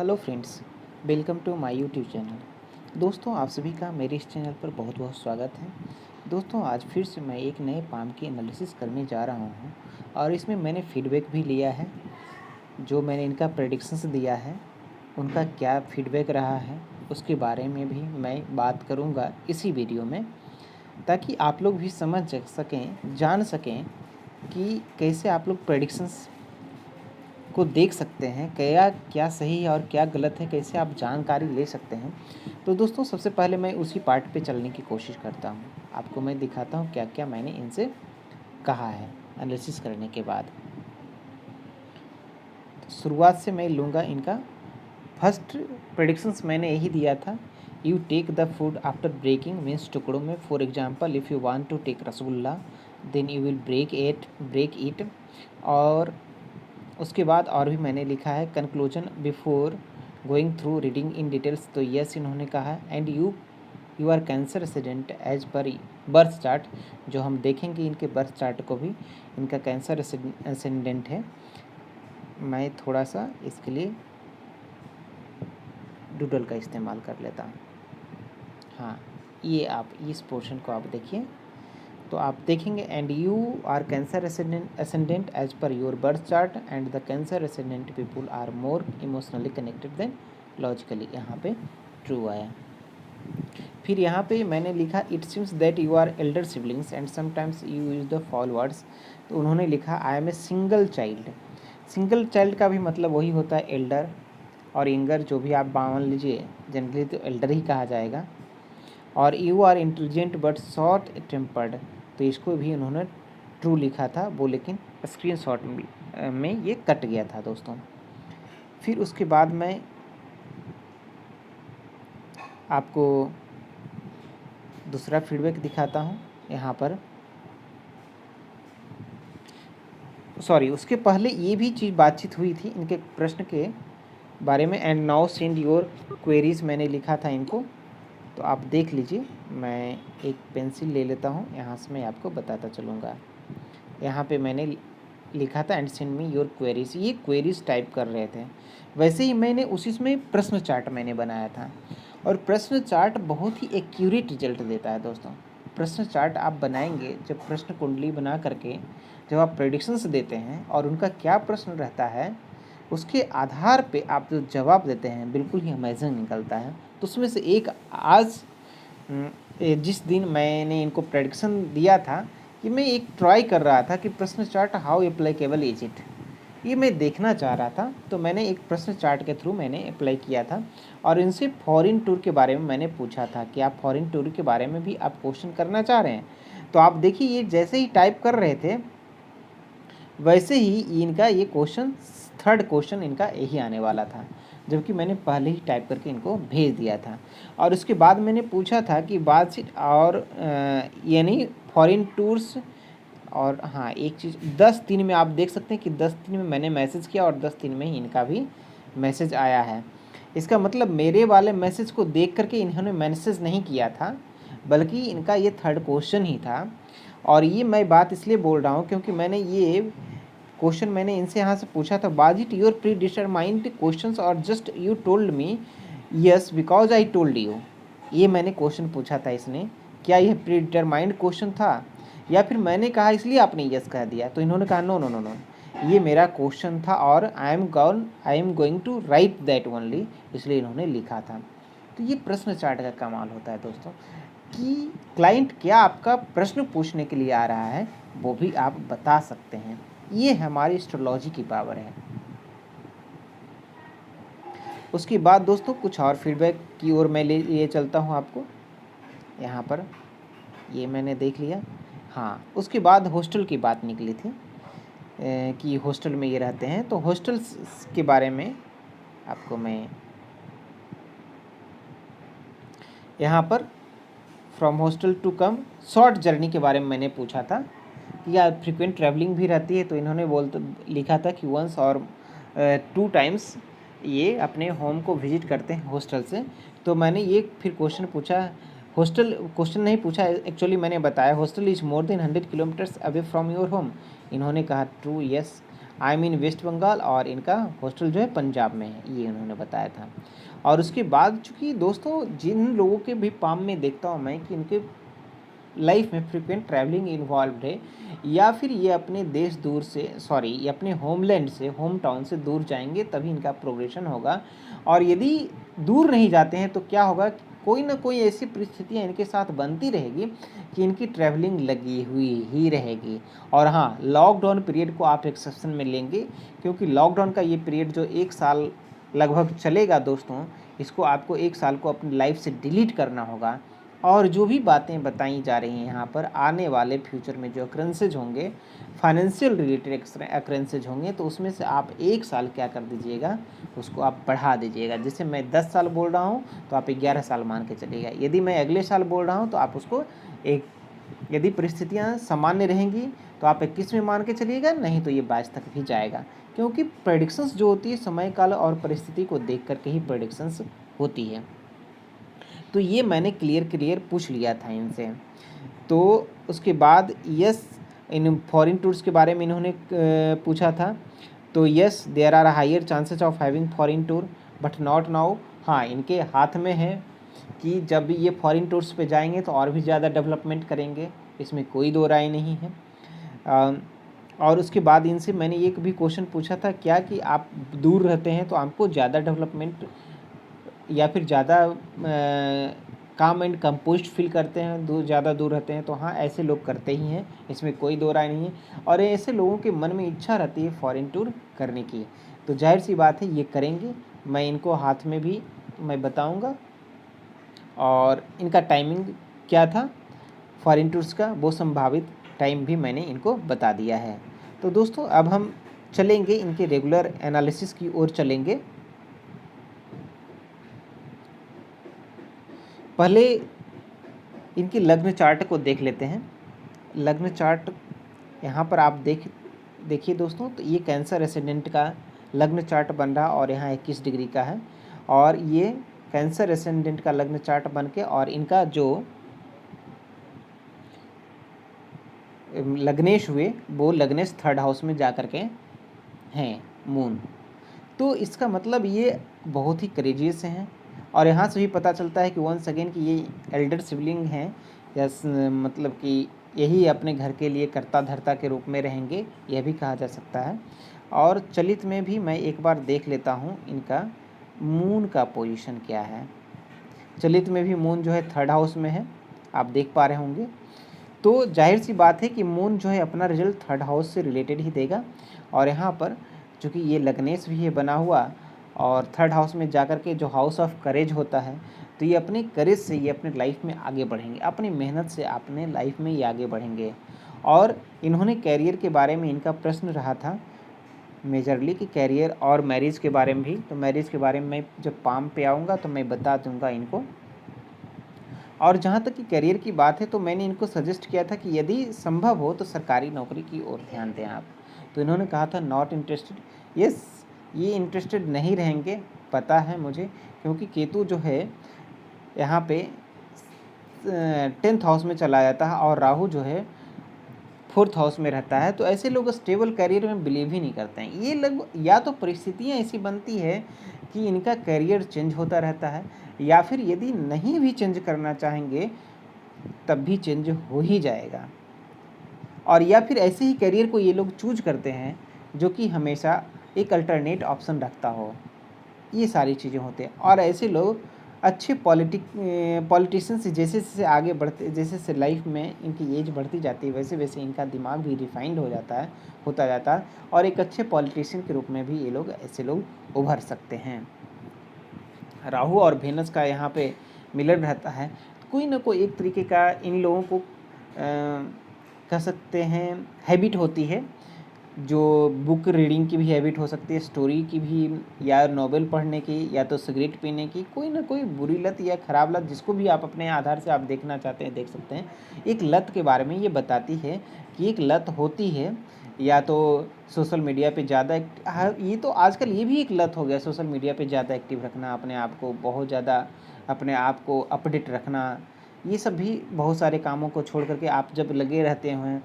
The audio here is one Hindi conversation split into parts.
Hello friends, welcome to my YouTube channel. दोस्तों, आप सभी का मेरे इस चैनल पर बहुत बहुत स्वागत है। दोस्तों, आज फिर से मैं एक नए पाम की एनालिसिस करने जा रहा हूँ और इसमें मैंने फीडबैक भी लिया है। जो मैंने इनका प्रेडिक्शंस दिया है, उनका क्या फीडबैक रहा है, उसके बारे में भी मैं बात करूँगा इसी वीडियो में, ताकि आप लोग भी समझ सकें, जान सकें कि कैसे आप लोग प्रेडिक्शंस को देख सकते हैं, क्या क्या सही है और क्या गलत है, कैसे आप जानकारी ले सकते हैं। तो दोस्तों, सबसे पहले मैं उसी पार्ट पे चलने की कोशिश करता हूँ। आपको मैं दिखाता हूँ क्या क्या मैंने इनसे कहा है एनालिसिस करने के बाद। तो शुरुआत से मैं लूँगा इनका फर्स्ट प्रेडिक्शंस मैंने यही दिया था। You take the food after breaking means टुकड़ों में। For example, if you want to take rasgulla then you will break it. और उसके बाद और भी मैंने लिखा है conclusion before going through reading in details. तो यस इन्होंने कहा है। And you are Cancer ascendant as per birth chart. जो हम देखेंगे इनके बर्थ चार्ट को भी, इनका कैंसर एसेंडेंट है। मैं थोड़ा सा इसके लिए डूडल का इस्तेमाल कर लेता हूँ। हाँ, ये आप इस पोर्शन को आप देखिए तो आप देखेंगे and you are Cancer ascendant as per your birth chart and the Cancer ascendant people are more emotionally connected than logically. यहाँ पे ट्रू आया। फिर यहाँ पे मैंने लिखा it seems that you are elder siblings and sometimes you use the fall words. तो उन्होंने लिखा I am a single child. Single child का भी मतलब वही होता है एल्डर और यंगर, जो भी आप मान लीजिए, जनरली तो एल्डर ही कहा जाएगा। और you are intelligent but short tempered, तो इसको भी उन्होंने ट्रू लिखा था वो, लेकिन स्क्रीनशॉट में ये कट गया था दोस्तों। फिर उसके बाद मैं आपको दूसरा फीडबैक दिखाता हूँ यहाँ पर। सॉरी, उसके पहले ये भी चीज़ बातचीत हुई थी इनके प्रश्न के बारे में। And now send your queries मैंने लिखा था इनको, तो आप देख लीजिए। मैं एक पेंसिल ले लेता हूँ, यहाँ से मैं आपको बताता चलूँगा। यहाँ पे मैंने लिखा था and send me your queries. ये क्वेरीज टाइप कर रहे थे। वैसे ही मैंने उसी में प्रश्न चार्ट मैंने बनाया था, और प्रश्न चार्ट बहुत ही एक्यूरेट रिजल्ट देता है दोस्तों। प्रश्न चार्ट आप बनाएंगे जब प्रश्न कुंडली बना करके जब आप प्रेडिक्शंस देते हैं और उनका क्या प्रश्न रहता है, उसके आधार पे आप जो जवाब देते हैं बिल्कुल ही अमेजिंग निकलता है। तो उसमें से एक आज जिस दिन मैंने इनको प्रेडिक्शन दिया था कि मैं एक ट्राई कर रहा था कि प्रश्न chart how applicable is it, ये मैं देखना चाह रहा था। तो मैंने एक प्रश्न चार्ट के थ्रू मैंने अप्लाई किया था और इनसे फॉरेन टूर के बारे में मैंने पूछा था कि आप फॉरेन टूर के बारे में भी आप क्वेश्चन करना चाह रहे हैं। तो आप देखिए, ये जैसे ही टाइप कर रहे थे वैसे ही इनका ये क्वेश्चन, थर्ड क्वेश्चन इनका यही आने वाला था, जबकि मैंने पहले ही टाइप करके इनको भेज दिया था। और उसके बाद मैंने पूछा था कि बातचीत और यानी फॉरेन टूर्स। और हाँ, एक चीज़ 10-3 में आप देख सकते हैं कि 10-3 में मैंने मैसेज किया और 10-3 में ही इनका भी मैसेज आया है। इसका मतलब मेरे वाले मैसेज को देख करके इन्होंने मैसेज नहीं किया था, बल्कि इनका ये थर्ड क्वेश्चन ही था। और ये मैं बात इसलिए बोल रहा हूँ क्योंकि मैंने ये क्वेश्चन मैंने इनसे यहाँ से पूछा था, was it your predetermined questions और just you told me yes because I told you. ये मैंने क्वेश्चन पूछा था इसने, क्या यह प्री डिटरमाइंड क्वेश्चन था या फिर मैंने कहा इसलिए आपने यस कह दिया। तो इन्होंने कहा नो नो नो नो, ये मेरा क्वेश्चन था और I am going to write that only, इसलिए इन्होंने लिखा था। तो ये प्रश्न चार्ट का कमाल होता है दोस्तों कि क्लाइंट क्या आपका प्रश्न पूछने के लिए आ रहा है वो भी आप बता सकते हैं। ये हमारी एस्ट्रोलॉजी की पावर है। उसके बाद दोस्तों कुछ और फीडबैक की ओर मैं ले चलता हूँ आपको। यहाँ पर ये मैंने देख लिया। हाँ, उसके बाद हॉस्टल की बात निकली थी कि हॉस्टल में ये रहते हैं। तो हॉस्टल्स के बारे में आपको मैं यहाँ पर from hostel to come short journey के बारे में मैंने पूछा था कि या फ्रीक्वेंट ट्रैवलिंग भी रहती है। तो इन्होंने लिखा था कि वंस और 2 टाइम्स ये अपने होम को विजिट करते हैं हॉस्टल से। तो मैंने ये फिर क्वेश्चन पूछा, हॉस्टल क्वेश्चन नहीं पूछा एक्चुअली, मैंने बताया hostel is more than 100 kilometres away from your home. इन्होंने कहा true yes. I mean West Bengal, और इनका हॉस्टल जो है पंजाब में है, ये उन्होंने बताया था। और उसके बाद चूँकि दोस्तों जिन लोगों के भी पाम में देखता हूँ मैं कि इनके लाइफ में फ्रिक्वेंट ट्रैवलिंग इन्वॉल्व है, या फिर ये अपने देश दूर से ये अपने होमलैंड से, होम टाउन से दूर जाएंगे तभी इनका प्रोग्रेशन होगा। और यदि दूर नहीं जाते हैं तो क्या होगा, कोई ना कोई ऐसी परिस्थितियाँ इनके साथ बनती रहेगी कि इनकी ट्रैवलिंग लगी हुई ही रहेगी। और हाँ, लॉकडाउन पीरियड को आप एक्सेप्शन में लेंगे, क्योंकि लॉकडाउन का ये पीरियड जो 1 साल लगभग चलेगा दोस्तों, इसको आपको 1 साल को अपनी लाइफ से डिलीट करना होगा। और जो भी बातें बताई जा रही हैं यहाँ पर, आने वाले फ्यूचर में जो अक्रेंसेज होंगे, फाइनेंशियल रिलेटेड अक्रेंसेज होंगे, तो उसमें से आप 1 साल क्या कर दीजिएगा, उसको आप बढ़ा दीजिएगा। जैसे मैं 10 साल बोल रहा हूँ तो आप 11 साल मान के चलिएगा। यदि मैं अगले साल बोल रहा हूँ तो आप उसको यदि परिस्थितियाँ सामान्य रहेंगी तो आप 21 में मान के चलिएगा, नहीं तो ये 22 तक भी जाएगा। क्योंकि प्रेडिक्शंस जो होती है समय काल और परिस्थिति को देख करके ही प्रेडिक्शंस होती है। तो ये मैंने क्लियर पूछ लिया था इनसे। तो उसके बाद यस, इन फॉरेन टूर्स के बारे में इन्होंने पूछा था। तो yes, there are higher chances of having foreign tour but not now. हाँ, इनके हाथ में है कि जब ये फॉरेन टूर्स पे जाएंगे तो और भी ज़्यादा डेवलपमेंट करेंगे, इसमें कोई दो राय नहीं है। और उसके बाद इनसे मैंने एक भी क्वेश्चन पूछा था क्या कि आप दूर रहते हैं तो आपको ज़्यादा डेवलपमेंट या फिर ज़्यादा काम एंड कंपोस्ट फील करते हैं ज़्यादा दूर रहते हैं। तो हाँ, ऐसे लोग करते ही हैं, इसमें कोई दो राय नहीं है। और ऐसे लोगों के मन में इच्छा रहती है फॉरेन टूर करने की, तो जाहिर सी बात है ये करेंगे। मैं इनको हाथ में भी मैं बताऊंगा, और इनका टाइमिंग क्या था फॉरेन टूर्स का, वो संभावित टाइम भी मैंने इनको बता दिया है। तो दोस्तों अब हम चलेंगे इनके रेगुलर एनालिसिस की ओर चलेंगे। पहले इनकी लग्न चार्ट को देख लेते हैं। लग्न चार्ट यहाँ पर आप देखिए दोस्तों, तो ये कैंसर एसेंडेंट का लग्न चार्ट बन रहा और यहाँ 21 डिग्री का है। और ये कैंसर एसेंडेंट का लग्न चार्ट बन के, और इनका जो लग्नेश हुए वो लग्नेश 3rd हाउस में जा कर के हैं मून। तो इसका मतलब ये बहुत ही करेजियस हैं। और यहाँ से भी पता चलता है कि वंस अगेन कि ये एल्डर सिबलिंग हैं, या मतलब कि यही अपने घर के लिए कर्ता धर्ता के रूप में रहेंगे, यह भी कहा जा सकता है। और चलित में भी मैं एक बार देख लेता हूँ इनका मून का पोजीशन क्या है। चलित में भी मून जो है 3rd हाउस में है, आप देख पा रहे होंगे। तो जाहिर सी बात है कि मून जो है अपना रिजल्ट 3rd हाउस से रिलेटेड ही देगा। और यहाँ पर चूँकि ये लग्नेश भी है बना हुआ, और 3rd हाउस में जाकर के जो हाउस ऑफ करेज होता है, तो ये अपने करेज से ये अपने लाइफ में आगे बढ़ेंगे, अपनी मेहनत से अपने लाइफ में ये आगे बढ़ेंगे। और इन्होंने कैरियर के बारे में इनका प्रश्न रहा था मेजरली कि कैरियर और मैरिज के बारे में भी। तो मैरिज के बारे में मैं जब पाम पे आऊँगा तो मैं बता दूँगा इनको। और जहाँ तक कि करियर की बात है, तो मैंने इनको सजेस्ट किया था कि यदि संभव हो तो सरकारी नौकरी की ओर ध्यान दें आप। तो इन्होंने कहा था नॉट इंटरेस्टेड। यस, ये इंटरेस्टेड नहीं रहेंगे, पता है मुझे, क्योंकि केतु जो है यहाँ पे 10th हाउस में चला जाता है और राहु जो है 4th हाउस में रहता है। तो ऐसे लोग स्टेबल करियर में बिलीव ही नहीं करते हैं। ये लोग या तो परिस्थितियाँ ऐसी बनती है कि इनका करियर चेंज होता रहता है, या फिर यदि नहीं भी चेंज करना चाहेंगे तब भी चेंज हो ही जाएगा। और या फिर ऐसे ही करियर को ये लोग चूज करते हैं जो कि हमेशा एक अल्टरनेट ऑप्शन रखता हो। ये सारी चीज़ें होते हैं। और ऐसे लोग अच्छे पॉलिटिशियंस जैसे जैसे आगे बढ़ते, जैसे जैसे लाइफ में इनकी एज बढ़ती जाती है, वैसे वैसे इनका दिमाग भी रिफाइंड होता जाता है, और एक अच्छे पॉलिटिशियन के रूप में भी ये लोग, ऐसे लोग उभर सकते हैं। राहु और वेनस का यहाँ पे मिलन रहता है, कोई ना कोई एक तरीके का इन लोगों को कह सकते हैं हैबिट होती है, जो बुक रीडिंग की भी हैबिट हो सकती है, स्टोरी की भी, या नॉवेल पढ़ने की, या तो सिगरेट पीने की, कोई ना कोई बुरी लत या ख़राब लत, जिसको भी आप अपने आधार से आप देखना चाहते हैं देख सकते हैं। एक लत के बारे में ये बताती है कि एक लत होती है, या तो सोशल मीडिया पे ज़्यादा ये तो आजकल ये भी एक लत हो गया, सोशल मीडिया पे ज़्यादा एक्टिव रखना, अपने आप को बहुत ज़्यादा अपने आप को अपडेट रखना। ये सब भी बहुत सारे कामों को छोड़ करके आप जब लगे रहते हैं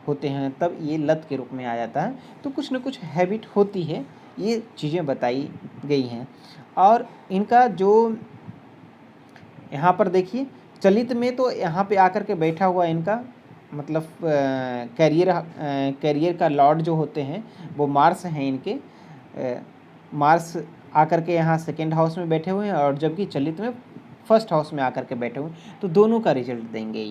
होते हैं तब ये लत के रूप में आ जाता है। तो कुछ न कुछ हैबिट होती है, ये चीज़ें बताई गई हैं। और इनका जो यहाँ पर देखिए चलित में तो यहाँ पे आकर के बैठा हुआ इनका मतलब कैरियर का लॉर्ड जो होते हैं वो मार्स हैं इनके। मार्स आकर के यहाँ सेकेंड हाउस में बैठे हुए हैं और जबकि चलित में फर्स्ट हाउस में आकर के बैठे हुए हैं। तो दोनों का रिजल्ट देंगे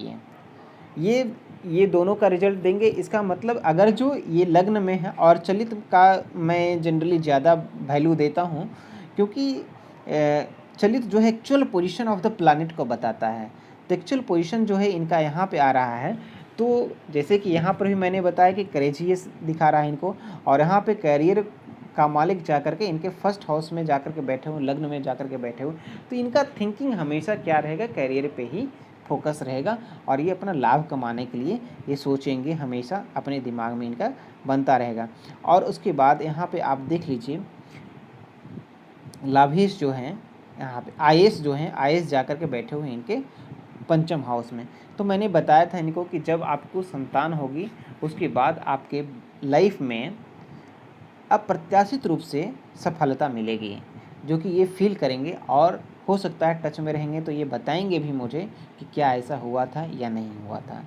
ये दोनों का रिजल्ट देंगे। इसका मतलब अगर जो ये लग्न में है और चलित का मैं जनरली ज़्यादा वैल्यू देता हूँ, क्योंकि चलित जो है actual position of the planet को बताता है। तो एक्चुअल पोजीशन जो है इनका यहाँ पे आ रहा है। तो जैसे कि यहाँ पर भी मैंने बताया कि करेजियस दिखा रहा है इनको, और यहाँ पे कैरियर का मालिक जाकर के इनके फर्स्ट हाउस में जाकर के बैठे हुए, लग्न में जाकर के बैठे हुए। तो इनका थिंकिंग हमेशा क्या रहेगा, कैरियर पे ही फोकस रहेगा और ये अपना लाभ कमाने के लिए ये सोचेंगे, हमेशा अपने दिमाग में इनका बनता रहेगा। और उसके बाद यहाँ पे आप देख लीजिए लाभेश जो हैं यहाँ पे आईएस जो हैं, आईएस जाकर के बैठे हुए हैं इनके पंचम हाउस में। तो मैंने बताया था इनको कि जब आपको संतान होगी उसके बाद आपके लाइफ में अप्रत्याशित रूप से सफलता मिलेगी, जो कि ये फील करेंगे और हो सकता है टच में रहेंगे तो ये बताएंगे भी मुझे कि क्या ऐसा हुआ था या नहीं हुआ था,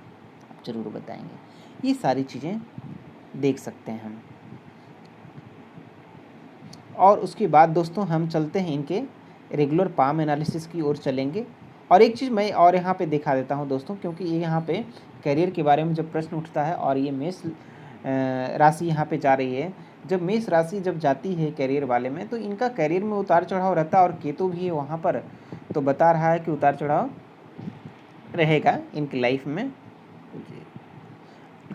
आप ज़रूर बताएंगे। ये सारी चीज़ें देख सकते हैं हम। और उसके बाद दोस्तों हम चलते हैं इनके रेगुलर पाम एनालिसिस की ओर चलेंगे। और एक चीज़ मैं और यहाँ पे दिखा देता हूँ दोस्तों, क्योंकि ये यहाँ पे करियर के बारे में जब प्रश्न उठता है और ये मेष राशि यहाँ पे जा रही है, जब मेष राशि जब जाती है करियर वाले में तो इनका करियर में उतार चढ़ाव रहता है और केतु भी है वहाँ पर, तो बता रहा है कि उतार चढ़ाव रहेगा इनकी लाइफ में,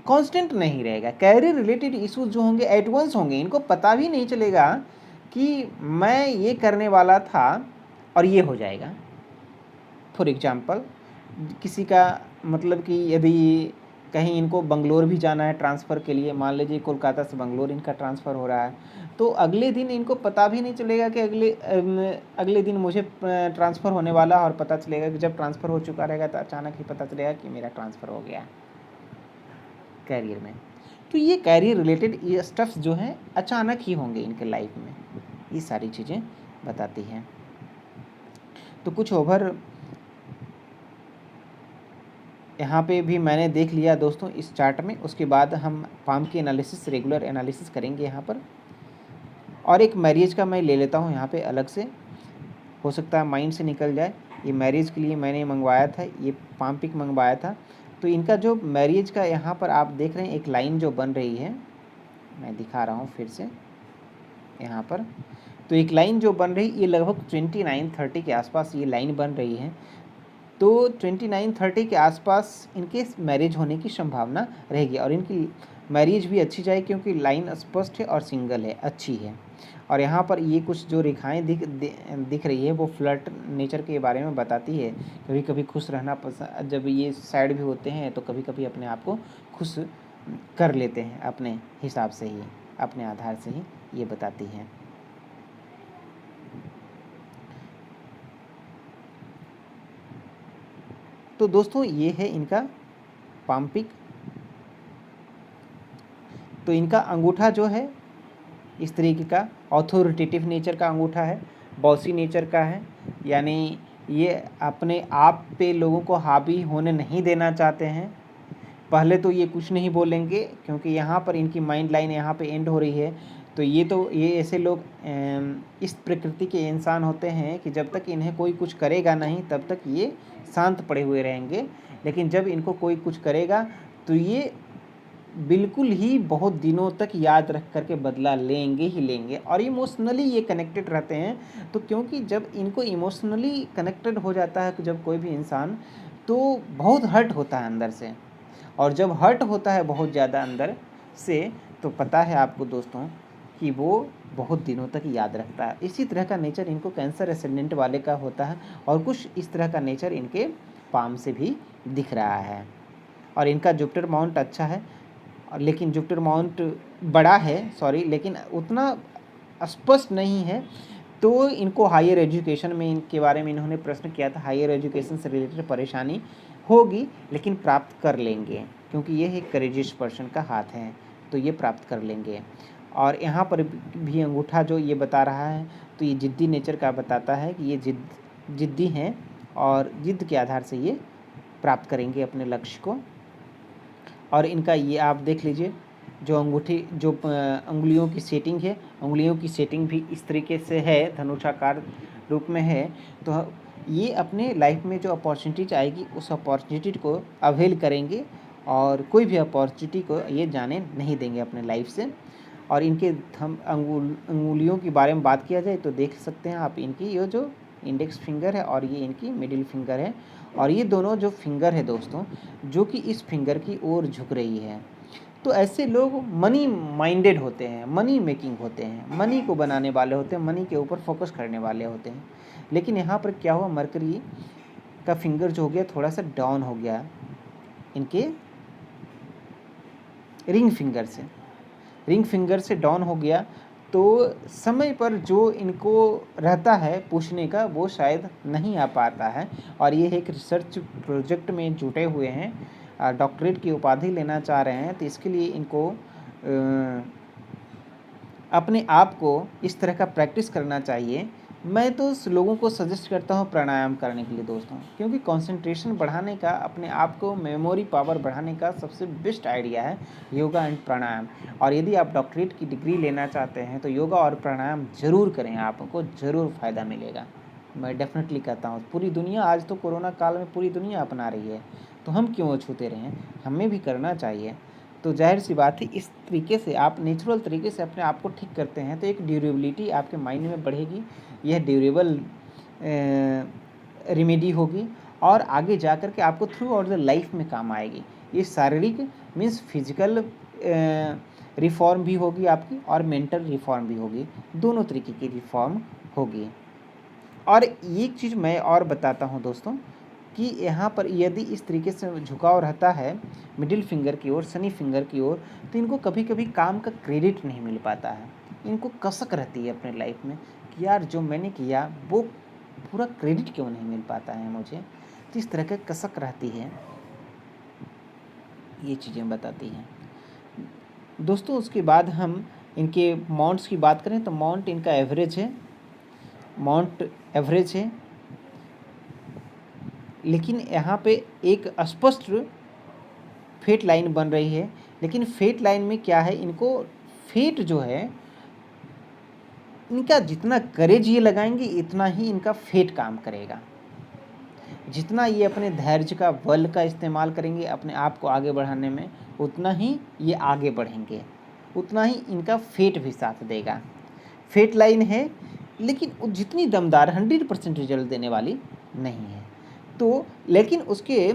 कांस्टेंट नहीं रहेगा। कैरियर रिलेटेड इश्यूज जो होंगे एडवांस होंगे, इनको पता भी नहीं चलेगा कि मैं ये करने वाला था और ये हो जाएगा। फॉर एग्जांपल किसी का मतलब कि यदि कहीं इनको बंगलोर भी जाना है ट्रांसफ़र के लिए, मान लीजिए कोलकाता से बंगलोर इनका ट्रांसफ़र हो रहा है, तो अगले दिन इनको पता भी नहीं चलेगा कि अगले दिन मुझे ट्रांसफ़र होने वाला, और पता चलेगा कि जब ट्रांसफ़र हो चुका रहेगा तो अचानक ही पता चलेगा कि मेरा ट्रांसफ़र हो गया कैरियर में। तो ये कैरियर रिलेटेड ये स्टफ्स जो हैं अचानक ही होंगे इनके लाइफ में, ये सारी चीज़ें बताती हैं। तो कुछ ओवर यहाँ पे भी मैंने देख लिया दोस्तों इस चार्ट में। उसके बाद हम पाम की एनालिसिस, रेगुलर एनालिसिस करेंगे यहाँ पर। और एक मैरिज का मैं ले लेता हूँ यहाँ पे अलग से, हो सकता है माइंड से निकल जाए। ये मैरिज के लिए मैंने मंगवाया था, ये पाम पिक मंगवाया था। तो इनका जो मैरिज का यहाँ पर आप देख रहे हैं एक लाइन जो बन रही है, मैं दिखा रहा हूँ फिर से यहाँ पर। तो एक लाइन जो बन रही, ये लगभग 29-30 के आसपास ये लाइन बन रही है। तो 29-30 के आसपास इनके मैरिज होने की संभावना रहेगी और इनकी मैरिज भी अच्छी जाए, क्योंकि लाइन स्पष्ट है और सिंगल है, अच्छी है। और यहाँ पर ये कुछ जो रेखाएं दिख रही है वो फ्लर्ट नेचर के बारे में बताती है। कभी कभी खुश रहना पसंद, जब ये सैड भी होते हैं तो कभी कभी अपने आप को खुश कर लेते हैं अपने हिसाब से ही, अपने आधार से ही ये बताती हैं। तो दोस्तों ये है इनका पाम पिक। तो इनका अंगूठा जो है इस तरीके का ऑथोरिटेटिव नेचर का अंगूठा है, बॉसी नेचर का है, यानी ये अपने आप पे लोगों को हावी होने नहीं देना चाहते हैं। पहले तो ये कुछ नहीं बोलेंगे, क्योंकि यहाँ पर इनकी माइंड लाइन यहाँ पे एंड हो रही है। तो ये ऐसे लोग इस प्रकृति के इंसान होते हैं कि जब तक इन्हें कोई कुछ करेगा नहीं तब तक ये शांत पड़े हुए रहेंगे, लेकिन जब इनको कोई कुछ करेगा तो ये बिल्कुल ही बहुत दिनों तक याद रख करके बदला लेंगे ही लेंगे। और इमोशनली ये कनेक्टेड रहते हैं। तो क्योंकि जब इनको इमोशनली कनेक्टेड हो जाता है जब कोई भी इंसान, तो बहुत हर्ट होता है अंदर से, और जब हर्ट होता है बहुत ज़्यादा अंदर से तो पता है आपको दोस्तों कि वो बहुत दिनों तक याद रखता है। इसी तरह का नेचर इनको कैंसर एसेंडेंट वाले का होता है, और कुछ इस तरह का नेचर इनके पाम से भी दिख रहा है। और इनका जुपिटर माउंट अच्छा है, लेकिन जुपिटर माउंट बड़ा है लेकिन उतना स्पष्ट नहीं है। तो इनको हायर एजुकेशन में इनके बारे में इन्होंने प्रश्न किया था, हायर एजुकेशन से रिलेटेड परेशानी होगी लेकिन प्राप्त कर लेंगे। क्योंकि ये एक करेजियस पर्सन का हाथ है, तो ये प्राप्त कर लेंगे। और यहाँ पर भी अंगूठा जो ये बता रहा है, तो ये ज़िद्दी नेचर का बताता है कि ये ज़िद्दी हैं और ज़िद के आधार से ये प्राप्त करेंगे अपने लक्ष्य को। और इनका ये आप देख लीजिए, जो अंगूठी जो उंगलियों की सेटिंग है, उंगलियों की सेटिंग भी इस तरीके से है, धनुषाकार रूप में है। तो ये अपने लाइफ में जो अपॉर्चुनिटीज आएगी उस अपॉर्चुनिटी को अवेल करेंगे और कोई भी अपॉर्चुनिटी को ये जाने नहीं देंगे अपने लाइफ से। और इनके अंगुलियों के बारे में बात किया जाए तो देख सकते हैं आप, इनकी ये जो इंडेक्स फिंगर है और ये इनकी मिडिल फिंगर है, और ये दोनों जो फिंगर है दोस्तों, जो कि इस फिंगर की ओर झुक रही है। तो ऐसे लोग मनी माइंडेड होते हैं, मनी मेकिंग होते हैं, मनी को बनाने वाले होते हैं, मनी के ऊपर फोकस करने वाले होते हैं। लेकिन यहाँ पर क्या हुआ, मरकरी का फिंगर जो हो गया थोड़ा सा डाउन हो गया इनके रिंग फिंगर से डाउन हो गया। तो समय पर जो इनको रहता है पूछने का वो शायद नहीं आ पाता है। और ये एक रिसर्च प्रोजेक्ट में जुटे हुए हैं, डॉक्टरेट की उपाधि लेना चाह रहे हैं। तो इसके लिए इनको अपने आप को इस तरह का प्रैक्टिस करना चाहिए। मैं तो लोगों को सजेस्ट करता हूँ प्राणायाम करने के लिए दोस्तों, क्योंकि कंसंट्रेशन बढ़ाने का, अपने आप को मेमोरी पावर बढ़ाने का सबसे बेस्ट आइडिया है योगा एंड प्राणायाम। और यदि आप डॉक्टरेट की डिग्री लेना चाहते हैं तो योगा और प्राणायाम ज़रूर करें, आपको ज़रूर फ़ायदा मिलेगा। मैं डेफिनेटली कहता हूँ, पूरी दुनिया आज तो कोरोना काल में पूरी दुनिया अपना रही है, तो हम क्यों छूते रहें, हमें भी करना चाहिए। तो जाहिर सी बात है, इस तरीके से आप नेचुरल तरीके से अपने आप को ठीक करते हैं तो एक ड्यूरेबिलिटी आपके माइंड में बढ़ेगी। यह ड्यूरेबल रेमेडी होगी और आगे जा कर के आपको थ्रू आउट द लाइफ में काम आएगी। ये शारीरिक मीन्स फिजिकल रिफॉर्म भी होगी आपकी और मेंटल रिफॉर्म भी होगी, दोनों तरीके की रिफॉर्म होगी। और एक चीज़ मैं और बताता हूँ दोस्तों कि यहाँ पर यदि इस तरीके से झुकाव रहता है मिडिल फिंगर की ओर, शनि फिंगर की ओर, तो इनको कभी कभी काम का क्रेडिट नहीं मिल पाता है। इनको कसक रहती है अपने लाइफ में कि यार जो मैंने किया वो पूरा क्रेडिट क्यों नहीं मिल पाता है मुझे, तो इस तरह का कसक रहती है, ये चीज़ें बताती हैं दोस्तों। उसके बाद हम इनके माउंट्स की बात करें तो माउंट इनका एवरेज है, माउंट एवरेज है, लेकिन यहाँ पे एक स्पष्ट फेट लाइन बन रही है। लेकिन फेट लाइन में क्या है, इनको फेट जो है, इनका जितना करेज ये लगाएंगे इतना ही इनका फेट काम करेगा। जितना ये अपने धैर्य का, बल का इस्तेमाल करेंगे अपने आप को आगे बढ़ाने में, उतना ही ये आगे बढ़ेंगे, उतना ही इनका फेट भी साथ देगा। फेट लाइन है लेकिन जितनी दमदार 100% रिजल्ट देने वाली नहीं है। तो लेकिन उसके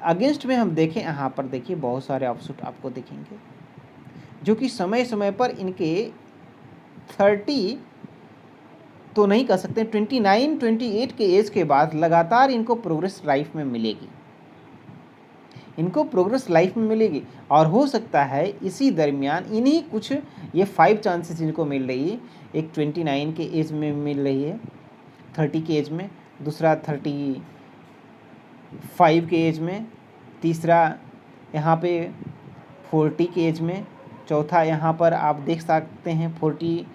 अगेंस्ट में हम देखें, यहाँ पर देखिए बहुत सारे ऑफशूट आपको दिखेंगे जो कि समय समय पर इनके 30 तो नहीं कह सकते, 29, 28 के एज के बाद लगातार इनको प्रोग्रेस लाइफ में मिलेगी, इनको प्रोग्रेस लाइफ में मिलेगी। और हो सकता है इसी दरमियान इन्हीं कुछ ये 5 चांसेस इनको मिल रही है। एक 29 के एज में मिल रही है, 30 के एज में, दूसरा 35 के एज में, तीसरा यहाँ पे 40 के एज में, चौथा यहाँ पर आप देख सकते हैं 45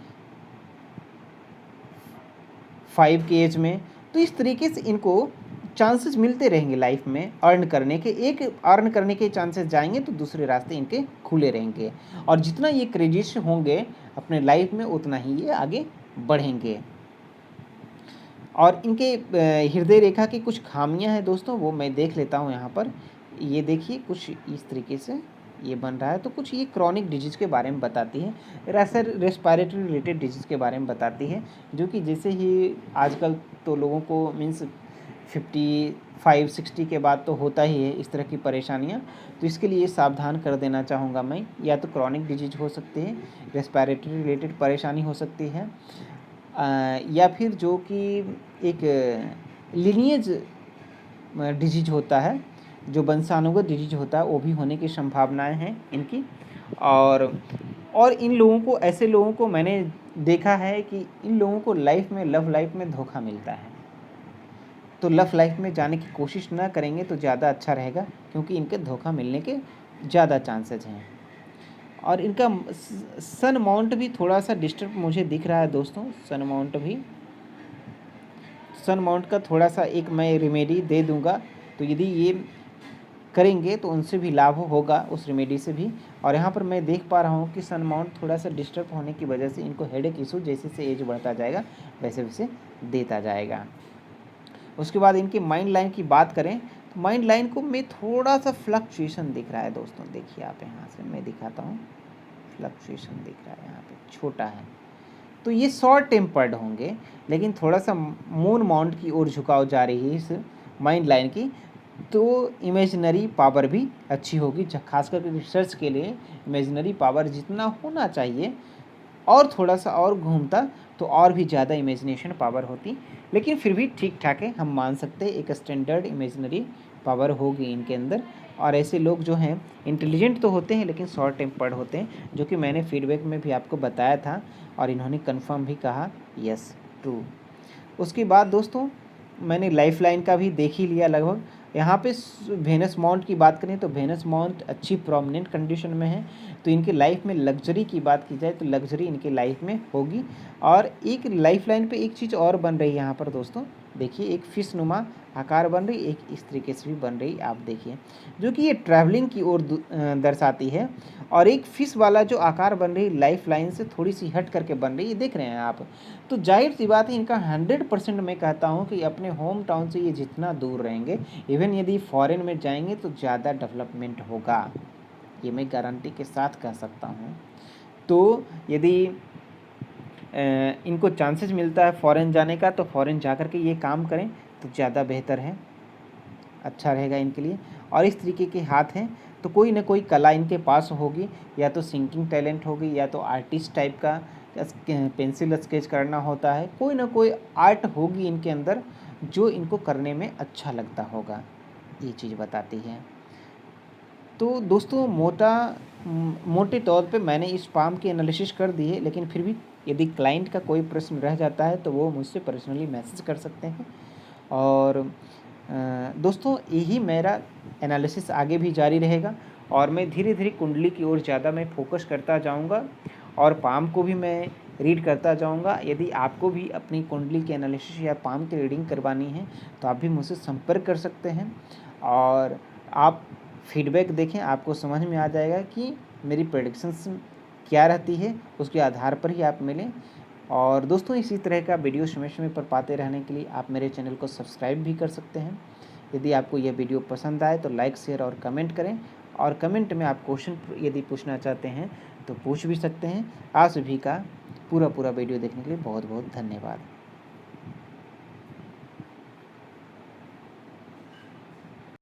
के एज में। तो इस तरीके से इनको चांसेस मिलते रहेंगे लाइफ में अर्न करने के। एक अर्न करने के चांसेस जाएंगे तो दूसरे रास्ते इनके खुले रहेंगे, और जितना ये क्रेडिट होंगे अपने लाइफ में उतना ही ये आगे बढ़ेंगे। और इनके हृदय रेखा की कुछ खामियां हैं दोस्तों, वो मैं देख लेता हूँ यहाँ पर। ये देखिए कुछ इस तरीके से ये बन रहा है। तो कुछ ये क्रॉनिक डिजीज के बारे में बताती है, रेस्पिरेटरी रिलेटेड डिजीज के बारे में बताती है, जो कि जैसे ही आजकल तो लोगों को मीन्स 55-60 के बाद तो होता ही है इस तरह की परेशानियां। तो इसके लिए सावधान कर देना चाहूँगा मैं, या तो क्रॉनिक डिजीज हो सकती है, रेस्पिरेटरी रिलेटेड परेशानी हो सकती है, या फिर जो कि एक लिनिएज डिजीज होता है, जो वंशानुगत डिजीज होता है, वो भी होने की संभावनाएं हैं इनकी। और इन लोगों को, ऐसे लोगों को मैंने देखा है कि इन लोगों को लाइफ में, लव लाइफ में धोखा मिलता है। तो लव लाइफ में जाने की कोशिश ना करेंगे तो ज़्यादा अच्छा रहेगा, क्योंकि इनके धोखा मिलने के ज़्यादा चांसेज हैं। और इनका सन माउंट भी थोड़ा सा डिस्टर्ब मुझे दिख रहा है दोस्तों। सन माउंट का थोड़ा सा एक मैं रेमेडी दे दूंगा, तो यदि ये करेंगे तो उनसे भी लाभ होगा, उस रेमेडी से भी। और यहाँ पर मैं देख पा रहा हूँ कि सन माउंट थोड़ा सा डिस्टर्ब होने की वजह से इनको हेडेक इशू जैसे जैसे एज बढ़ता जाएगा वैसे वैसे देता जाएगा। उसके बाद इनकी माइंड लाइन की बात करें तो माइंड लाइन को मैं थोड़ा सा फ्लक्चुएशन दिख रहा है दोस्तों। देखिए आप यहाँ से मैं दिखाता हूँ, फ्लक्चुएशन दिख रहा है यहाँ पे, छोटा है। तो ये शॉर्ट टेम्पर्ड होंगे, लेकिन थोड़ा सा मून माउंट की ओर झुकाव जा रही है इस माइंड लाइन की, तो इमेजिनरी पावर भी अच्छी होगी। खासकर रिसर्च के लिए इमेजिनरी पावर जितना होना चाहिए और थोड़ा सा और घूमता तो और भी ज़्यादा इमेजिनेशन पावर होती, लेकिन फिर भी ठीक ठाक है, हम मान सकते हैं एक स्टैंडर्ड इमेजिनरी पावर होगी इनके अंदर। और ऐसे लोग जो हैं इंटेलिजेंट तो होते हैं लेकिन शॉर्ट टेम्पर्ड होते हैं, जो कि मैंने फीडबैक में भी आपको बताया था और इन्होंने कंफर्म भी कहा, यस ट्रू। उसके बाद दोस्तों मैंने लाइफ लाइन का भी देख ही लिया लगभग। यहाँ पे वेनस माउंट की बात करें तो वेनस माउंट अच्छी प्रोमिनेंट कंडीशन में है, तो इनके लाइफ में लग्जरी की बात की जाए तो लग्जरी इनके लाइफ में होगी। और एक लाइफ लाइन पे एक चीज़ और बन रही है यहाँ पर दोस्तों, देखिए एक फिश नुमा आकार बन रही, एक इस तरीके से भी बन रही, आप देखिए, जो कि ये ट्रैवलिंग की ओर दर्शाती है। और एक फिश वाला जो आकार बन रही लाइफ लाइन से थोड़ी सी हट करके बन रही, ये देख रहे हैं आप। तो जाहिर सी बात है इनका 100% मैं कहता हूँ कि अपने होम टाउन से ये जितना दूर रहेंगे, इवन यदि फॉरेन में जाएंगे तो ज़्यादा डेवलपमेंट होगा, ये मैं गारंटी के साथ कह सकता हूँ। तो यदि इनको चांसेस मिलता है फॉरेन जाने का तो फॉरेन जा कर के ये काम करें तो ज़्यादा बेहतर है, अच्छा रहेगा इनके लिए। और इस तरीके के हाथ हैं तो कोई ना कोई कला इनके पास होगी, या तो सिंकिंग टैलेंट होगी, या तो आर्टिस्ट टाइप का पेंसिल स्केच करना होता है, कोई ना कोई आर्ट होगी इनके अंदर जो इनको करने में अच्छा लगता होगा, ये चीज़ बताती है। तो दोस्तों मोटे तौर पे मैंने इस पाम की एनालिसिस कर दी है, लेकिन फिर भी यदि क्लाइंट का कोई प्रश्न रह जाता है तो वो मुझसे पर्सनली मैसेज कर सकते हैं। और दोस्तों यही मेरा एनालिसिस आगे भी जारी रहेगा, और मैं धीरे धीरे कुंडली की ओर ज़्यादा मैं फोकस करता जाऊंगा और पाम को भी मैं रीड करता जाऊंगा। यदि आपको भी अपनी कुंडली की एनालिसिस या पाम की रीडिंग करवानी है तो आप भी मुझसे संपर्क कर सकते हैं, और आप फीडबैक देखें, आपको समझ में आ जाएगा कि मेरी प्रेडिक्शंस क्या रहती है, उसके आधार पर ही आप मिलें। और दोस्तों इसी तरह का वीडियो समय समय पर पाते रहने के लिए आप मेरे चैनल को सब्सक्राइब भी कर सकते हैं। यदि आपको यह वीडियो पसंद आए तो लाइक शेयर और कमेंट करें, और कमेंट में आप क्वेश्चन यदि पूछना चाहते हैं तो पूछ भी सकते हैं। आप सभी का पूरा वीडियो देखने के लिए बहुत बहुत धन्यवाद।